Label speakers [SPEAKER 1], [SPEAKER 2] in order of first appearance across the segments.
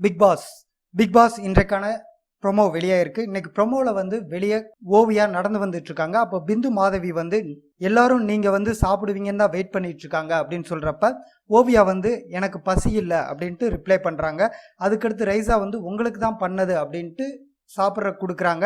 [SPEAKER 1] Big pass இன்றைக்கான promo வெளியே இருக்கு. இன்னைக்கு ப்ரொமோவில் வந்து வெளியே ஓவியா நடந்து வந்துட்டு இருக்காங்க. அப்போ பிந்து மாதவி வந்து எல்லாரும் நீங்க வந்து சாப்பிடுவீங்கன்னு தான் வெயிட் பண்ணிட்டு இருக்காங்க அப்படின்னு சொல்றப்ப ஓவியா வந்து எனக்கு பசி இல்லை அப்படின்ட்டு ரிப்ளை பண்றாங்க. அதுக்கடுத்து ரைசா வந்து உங்களுக்கு தான் பண்ணது அப்படின்ட்டு சாப்பிட்ற கொடுக்குறாங்க.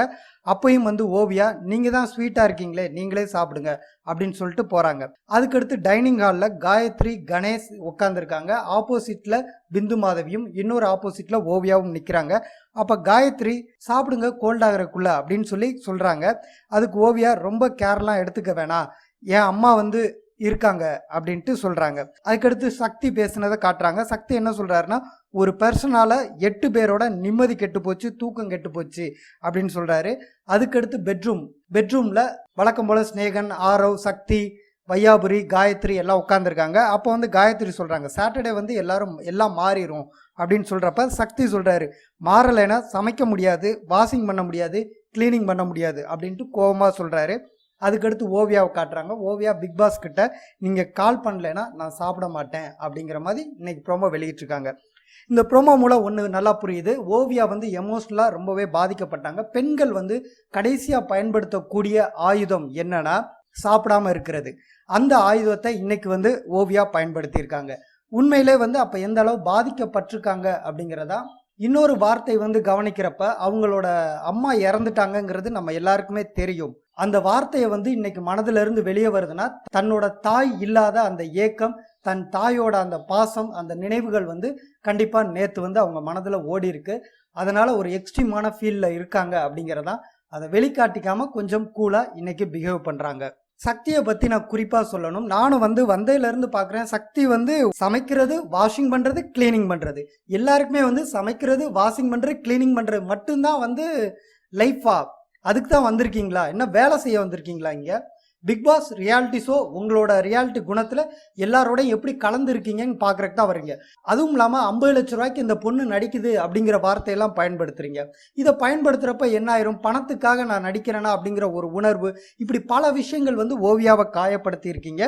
[SPEAKER 1] அப்பையும் வந்து ஓவியா நீங்க தான் ஸ்வீட்டா இருக்கீங்களே நீங்களே சாப்பிடுங்க அப்படின்னு சொல்லிட்டு போறாங்க. அதுக்கடுத்து டைனிங் ஹாலில் காயத்ரி கணேஷ் உட்காந்துருக்காங்க. ஆப்போசிட்ல பிந்து மாதவியும் இன்னொரு ஆப்போசிட்ல ஓவியாவும் நிற்கிறாங்க. அப்போ காயத்ரி சாப்பிடுங்க கோல்ட் ஆகிறக்குள்ள அப்படின்னு சொல்லி சொல்றாங்க. அதுக்கு ஓவியா ரொம்ப கேர்லாம் எடுத்துக்க வேணாம், என் அம்மா வந்து இருக்காங்க அப்படின்ட்டு சொல்றாங்க. அதுக்கடுத்து சக்தி பேசுனதை காட்டுறாங்க. சக்தி என்ன சொல்றாருன்னா, ஒரு பர்சனால 8 பேரோட நிம்மதி கெட்டு போச்சு, தூக்கம் கெட்டு போச்சு அப்படின்னு சொல்றாரு. அதுக்கடுத்து பெட்ரூம்ல வழக்கம் போல ஸ்நேகன், ஆரவ், சக்தி, வையாபுரி, காயத்ரி எல்லாம் உட்காந்துருக்காங்க. அப்போ வந்து காயத்ரி சொல்றாங்க சாட்டர்டே வந்து எல்லாம் மாறிடும் அப்படின்னு சொல்றப்ப சக்தி சொல்றாரு மாறலைன்னா சமைக்க முடியாது, வாஷிங் பண்ண முடியாது, கிளீனிங் பண்ண முடியாது அப்படின்ட்டு கோபமா சொல்றாரு. அதுக்கடுத்து ஓவியாவை காட்டுறாங்க. ஓவியா பிக் பாஸ் கிட்ட நீங்க கால் பண்ணலைன்னா நான் சாப்பிட மாட்டேன் அப்படிங்கிற மாதிரி இன்னைக்கு ப்ரோமோ வெளியிட்டிருக்காங்க. இந்த ப்ரோமோ மூலம் ஒன்று நல்லா புரியுது, ஓவியா வந்து எமோஷ்னலாக ரொம்பவே பாதிக்கப்பட்டாங்க. பெண்கள் வந்து கடைசியாக பயன்படுத்தக்கூடிய ஆயுதம் என்னன்னா சாப்பிடாம இருக்கிறது. அந்த ஆயுதத்தை இன்னைக்கு வந்து ஓவியா பயன்படுத்தியிருக்காங்க. உண்மையிலே வந்து அப்போ எந்த அளவு பாதிக்கப்பட்டிருக்காங்க அப்படிங்கிறதா இன்னொரு வார்த்தை வந்து கவனிக்கிறப்ப அவங்களோட அம்மா இறந்துட்டாங்கங்கிறது நம்ம எல்லாருக்குமே தெரியும். அந்த வார்த்தையை வந்து இன்னைக்கு மனதில இருந்து வெளியே வருதுன்னா தன்னோட தாய் இல்லாத அந்த ஏக்கம், தன் தாயோட அந்த பாசம், அந்த நினைவுகள் வந்து கண்டிப்பா நேத்து வந்து அவங்க மனதில் ஓடி இருக்கு. அதனால ஒரு எக்ஸ்ட்ரீமான ஃபீல்ல இருக்காங்க அப்படிங்கிறதா அதை வெளிக்காட்டிக்காம கொஞ்சம் கூலா இன்னைக்கு பிஹேவ் பண்றாங்க. சக்தியை பத்தி நான் குறிப்பா சொல்லணும். நானும் வந்து வந்ததுலேருந்து பார்க்குறேன், சக்தி வந்து சமைக்கிறது, வாஷிங் பண்றது, கிளீனிங் பண்றது, எல்லாருக்குமே வந்து சமைக்கிறது, வாஷிங் பண்றது, கிளீனிங் பண்றது மட்டும்தான் வந்து லைஃபா? அதுக்கு தான் வந்திருக்கீங்களா? என்ன வேலை செய்ய வந்திருக்கீங்களா? இங்க பிக் பாஸ் ரியாலிட்டி ஷோ, உங்களோட ரியாலிட்டி குணத்துல எல்லாரோடையும் எப்படி கலந்துருக்கீங்கன்னு பாக்குறதுக்கு தான் வரீங்க. அதுவும் இல்லாம 50 லட்சம் ரூபாய்க்கு இந்த பொண்ணு நடிக்குது அப்படிங்கிற வார்த்தையெல்லாம் பயன்படுத்துறீங்க. இதை பயன்படுத்துறப்ப என்ன ஆயிரும், பணத்துக்காக நான் நடிக்கிறேனா அப்படிங்கிற ஒரு உணர்வு, இப்படி பல விஷயங்கள் வந்து ஓவியாவை காயப்படுத்தி இருக்கீங்க.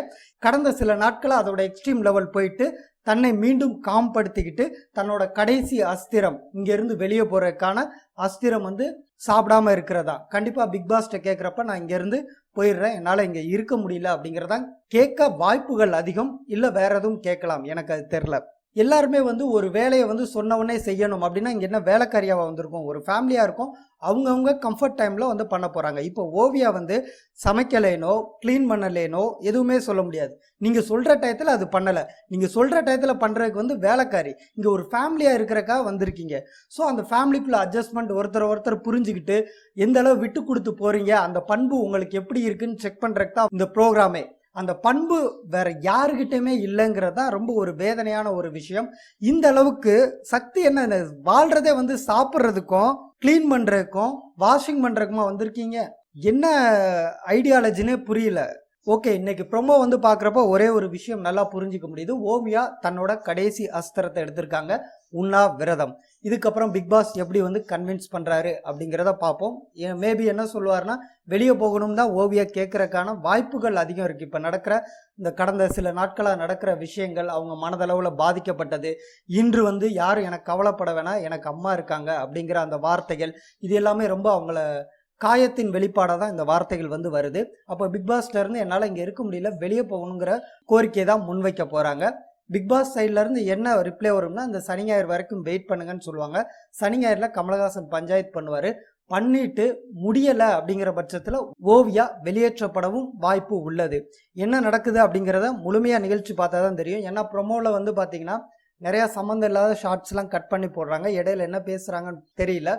[SPEAKER 1] கடந்த சில நாட்களா அதோட எக்ஸ்ட்ரீம் லெவல் போயிட்டு தன்னை மீண்டும் காம்படுத்திக்கிட்டு தன்னோட கடைசி அஸ்திரம் இங்க இருந்து வெளியே போறதுக்கான அஸ்திரம் வந்து சாப்பிடாம இருக்கிறதா. கண்டிப்பா பிக் பாஸ்ட கேட்கிறப்ப நான் இங்க இருந்து போயிடுறேன், என்னால இங்க இருக்க முடியல அப்படிங்கறதா கேட்க வாய்ப்புகள் அதிகம். இல்ல வேற எதுவும் கேட்கலாம், எனக்கு அது தெரியல. எல்லாருமே வந்து ஒரு வேலையை வந்து சொன்னவொடனே செய்யணும் அப்படின்னா இங்க என்ன வேலைக்காரியாவா வந்திருக்கும்? ஒரு ஃபேமிலியா இருக்கும், அவங்கவுங்க கம்ஃபர்ட் டைம்ல வந்து பண்ண போறாங்க. இப்போ ஓவியா வந்து சமைக்கலேனோ கிளீன் பண்ணலேனோ எதுவுமே சொல்ல முடியாது. நீங்க சொல்ற டயத்துல அது பண்ணல, நீங்க சொல்ற டயத்துல பண்றதுக்கு வந்து வேலைக்காரி. இங்க ஒரு ஃபேமிலியா இருக்கிறக்கா வந்திருக்கீங்க. ஸோ அந்த ஃபேமிலிக்குள்ள அட்ஜஸ்ட்மெண்ட், ஒருத்தர் புரிஞ்சுக்கிட்டு எந்த அளவு விட்டு கொடுத்து போறீங்க, அந்த பண்பு உங்களுக்கு எப்படி இருக்குன்னு செக் பண்றதுக்கு தான் இந்த ப்ரோக்ராமே. அந்த பண்பு வேற யாருகிட்டயுமே இல்லைங்கிறதா ரொம்ப ஒரு வேதனையான ஒரு விஷயம். இந்த அளவுக்கு சக்தி என்ன வாழ்றதே வந்து சாப்பிட்றதுக்கும் கிளீன் பண்றதுக்கும் வாஷிங் பண்றதுக்குமா வந்திருக்கீங்க? என்ன ஐடியாலஜினே புரியல. ஓகே, இன்னைக்கு ப்ரோமோ வந்து பாக்குறப்ப ஒரே ஒரு விஷயம் நல்லா புரிஞ்சுக்க முடியுது. ஓவியா தன்னோட கடைசி அஸ்திரத்தை எடுத்திருக்காங்க, உண்ணா விரதம். இதுக்கப்புறம் பிக் பாஸ் எப்படி வந்து கன்வின்ஸ் பண்றாரு அப்படிங்கிறத பார்ப்போம். மேபி என்ன சொல்லுவாருன்னா வெளியே போகணும் தான் ஓவியா கேட்கறதுக்கான வாய்ப்புகள் அதிகம் இருக்கு. இப்ப நடக்கிற இந்த கடந்த சில நாட்களாக நடக்கிற விஷயங்கள், அவங்க மனதளவுல பாதிக்கப்பட்டது, இன்று வந்து யாரும் எனக்கு கவலைப்பட வேணாம், எனக்கு அம்மா இருக்காங்க அப்படிங்கிற அந்த வார்த்தைகள், இது எல்லாமே ரொம்ப அவங்கள காயத்தின் வெளிப்பாடாக தான் இந்த வார்த்தைகள் வந்து வருது. அப்போ பிக் பாஸ்ல இருந்து என்னால் இங்கே இருக்க முடியல, வெளியே போகணுங்கிற கோரிக்கையை தான் முன்வைக்க போறாங்க. பிக் பாஸ் சைட்ல இருந்து என்ன ரிப்ளை வரும்னா இந்த சனி ஞாயிறு வரைக்கும் வெயிட் பண்ணுங்கன்னு சொல்லுவாங்க. சனி ஞாயிறுல கமலஹாசன் பஞ்சாயத்து பண்ணுவாரு, பண்ணிட்டு முடியல அப்படிங்கிற பட்சத்துல ஓவியா வெளியேற்றப்படவும் வாய்ப்பு உள்ளது. என்ன நடக்குது அப்படிங்கிறத முழுமையா நிகழ்ச்சி பார்த்தா தான் தெரியும். ஏன்னா ப்ரொமோல வந்து பாத்தீங்கன்னா நிறைய சம்மந்தம் இல்லாத ஷார்ட்ஸ் எல்லாம் கட் பண்ணி போடுறாங்க, இடையில என்ன பேசுறாங்கன்னு தெரியல.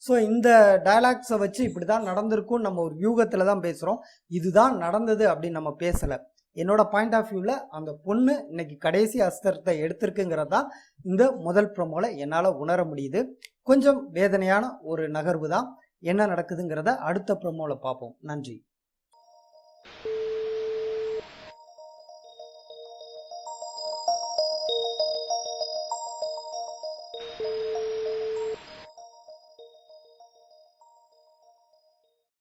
[SPEAKER 1] ஸோ இந்த டயலாக்ஸை வச்சு இப்படிதான் நடந்திருக்கும் நம்ம ஒரு யூகத்துல தான் பேசுறோம், இதுதான் நடந்தது அப்படின்னு நம்ம பேசல. என்னோட பாயிண்ட் ஆஃப் வியூவில் அந்த பொண்ணு இன்னைக்கு கடைசி அஸ்திரத்தை எடுத்திருக்குங்கிறதா இந்த முதல் ப்ரோமோல என்னால் உணர முடியுது. கொஞ்சம் வேதனையான ஒரு நகர்வு தான். என்ன நடக்குதுங்கிறத அடுத்த ப்ரோமோல பார்ப்போம். நன்றி.